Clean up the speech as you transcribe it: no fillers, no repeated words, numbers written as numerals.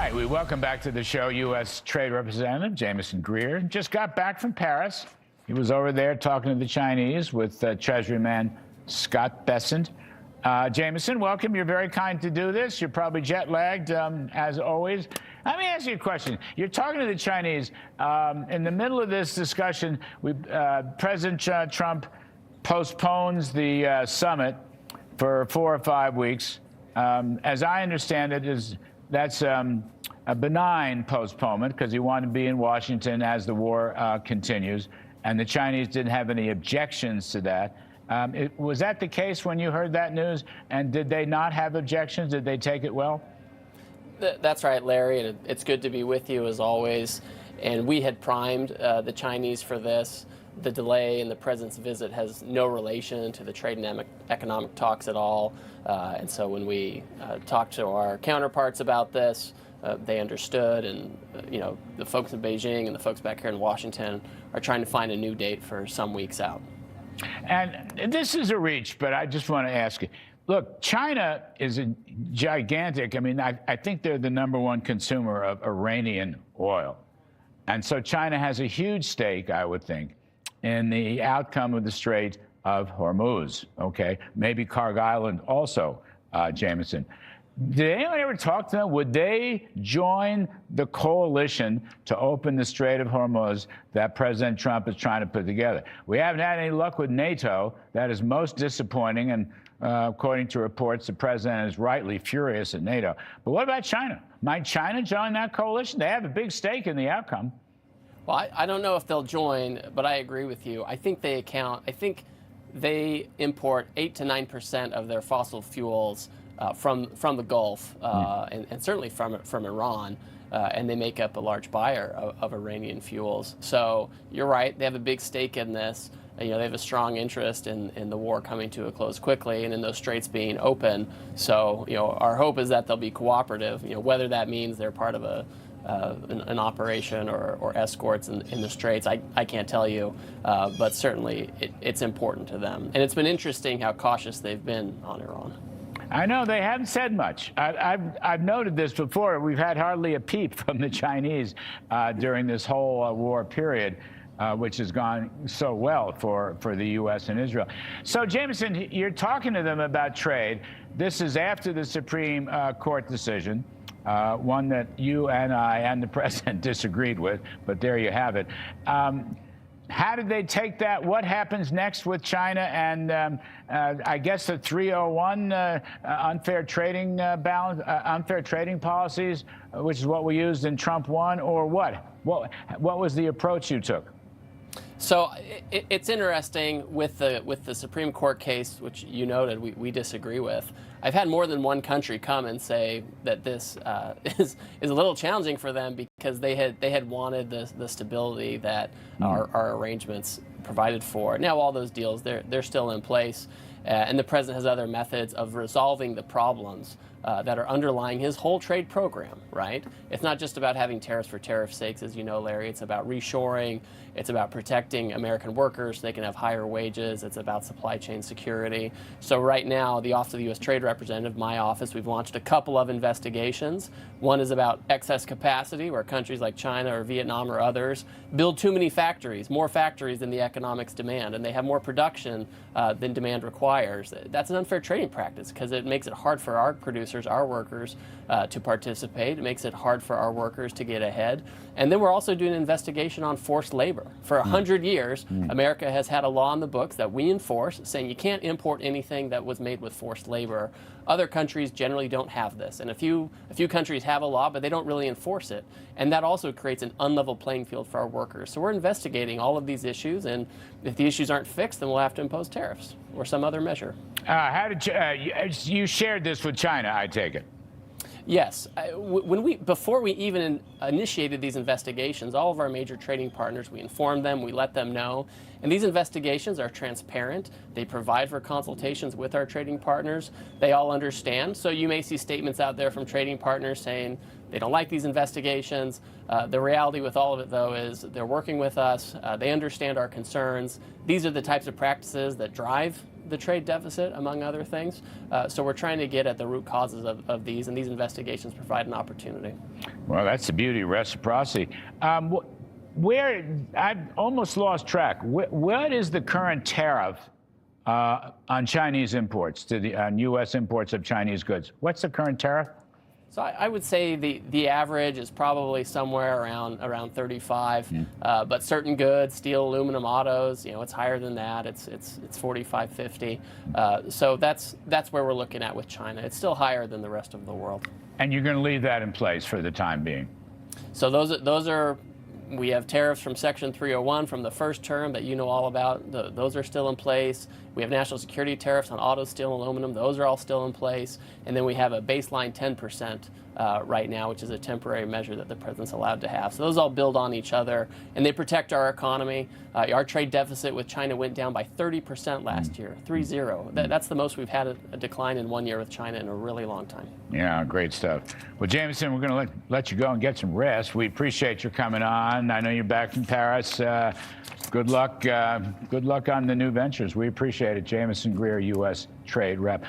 right, we welcome back to the show U.S. Trade Representative Jamieson Greer. Just got back from Paris. He was over there talking to the Chinese with Treasuryman Scott Bessent. Jamieson, welcome. You're very kind to do this. You're probably jet-lagged, as always. Let me ask you a question. You're talking to the Chinese. In the middle of this discussion, President Trump postpones the summit for 4 or 5 weeks. As I understand it, that's a benign postponement because he wanted to be in Washington as the war continues, and the Chinese didn't have any objections to that. Was that the case when you heard that news, and did they not have objections? Did they take it well? That's right, Larry, and it's good to be with you as always. And we had primed the Chinese for this. The delay in the president's visit has no relation to the trade and economic talks at all. And so when we talked to our counterparts about this, they understood, and the folks in Beijing and the folks back here in Washington are trying to find a new date for some weeks out. And this is a reach, but I just want to ask you. Look, China is a gigantic, I think they're the #1 consumer of Iranian oil. And so China has a huge stake, I would think, in the outcome of the Strait of Hormuz, okay? Maybe Kharg Island also, Jamieson. Did anyone ever talk to them? Would they join the coalition to open the Strait of Hormuz that President Trump is trying to put together? We haven't had any luck with NATO. That is most disappointing, and according to reports, the president is rightly furious at NATO. But what about China? Might China join that coalition? They have a big stake in the outcome. Well, I don't know if they'll join, but I agree with you. I think they they import 8 to 9% of their fossil fuels from the Gulf, and certainly from Iran, and they make up a large buyer of Iranian fuels. So you're right, they have a big stake in this. They have a strong interest in the war coming to a close quickly and in those straits being open. So our hope is that they'll be cooperative. Whether that means they're part of an operation or escorts in the straits, I can't tell you, but certainly it's important to them. And it's been interesting how cautious they've been on Iran. I know they haven't said much. I've noted this before. We've had hardly a peep from the Chinese during this whole war period, which has gone so well for the U.S. and Israel. So, Jamieson, you're talking to them about trade. This is after the Supreme Court decision, one that you and I and the president disagreed with, but there you have it. How did they take that? What happens next with China and I guess the 301 unfair trading unfair trading policies, which is what we used in Trump 1, or what? What was the approach you took? So it's interesting with the Supreme Court case, which you noted we disagree with. I've had more than one country come and say that this is a little challenging for them because they had wanted the stability that our arrangements provided for. Now all those deals they're still in place, and the president has other methods of resolving the problems that are underlying his whole trade program, right? It's not just about having tariffs for tariff's sakes, as you know, Larry. It's about reshoring. It's about protecting American workers so they can have higher wages. It's about supply chain security. So right now, the Office of the U.S. Trade Representative, my office, we've launched a couple of investigations. One is about excess capacity, where countries like China or Vietnam or others build too many factories, more factories than the economics demand, and they have more production than demand requires. That's an unfair trading practice because it makes it hard for our producers, our workers, to participate. It makes it hard for our workers to get ahead. And then we're also doing an investigation on forced labor. For 100 years, America has had a law in the books that we enforce saying you can't import anything that was made with forced labor. Other countries generally don't have this. And a few countries have a law, but they don't really enforce it. And that also creates an unlevel playing field for our workers. So we're investigating all of these issues, and if the issues aren't fixed, then we'll have to impose tariffs or some other measure. How did you shared this with China, I take it? Yes. Before we even initiated these investigations, all of our major trading partners, we informed them, we let them know. And these investigations are transparent. They provide for consultations with our trading partners. They all understand. So you may see statements out there from trading partners saying they don't like these investigations. The reality with all of it, though, is they're working with us. They understand our concerns. These are the types of practices that drive the trade deficit, among other things. So we're trying to get at the root causes of these, and these investigations provide an opportunity. Well, that's the beauty of reciprocity. Where I've almost lost track. What is the current tariff on Chinese imports on U.S. imports of Chinese goods? What's the current tariff? So I would say the average is probably somewhere around 35, but certain goods, steel, aluminum, autos, it's higher than that. It's 45, 50. So that's where we're looking at with China. It's still higher than the rest of the world. And you're going to leave that in place for the time being. So those are. We have tariffs from Section 301 from the first term that you know all about. Those are still in place. We have national security tariffs on auto, steel, and aluminum. Those are all still in place. And then we have a baseline 10% right now, which is a temporary measure that the president's allowed to have. So those all build on each other, and they protect our economy. Our trade deficit with China went down by 30% last year, 3-0. That's the most we've had a decline in 1 year with China in a really long time. Yeah, great stuff. Well, Jamieson, we're going to let you go and get some rest. We appreciate your coming on. I know you're back from Paris. Good luck. Good luck on the new ventures. We appreciate it. Jamieson Greer, U.S. Trade Rep.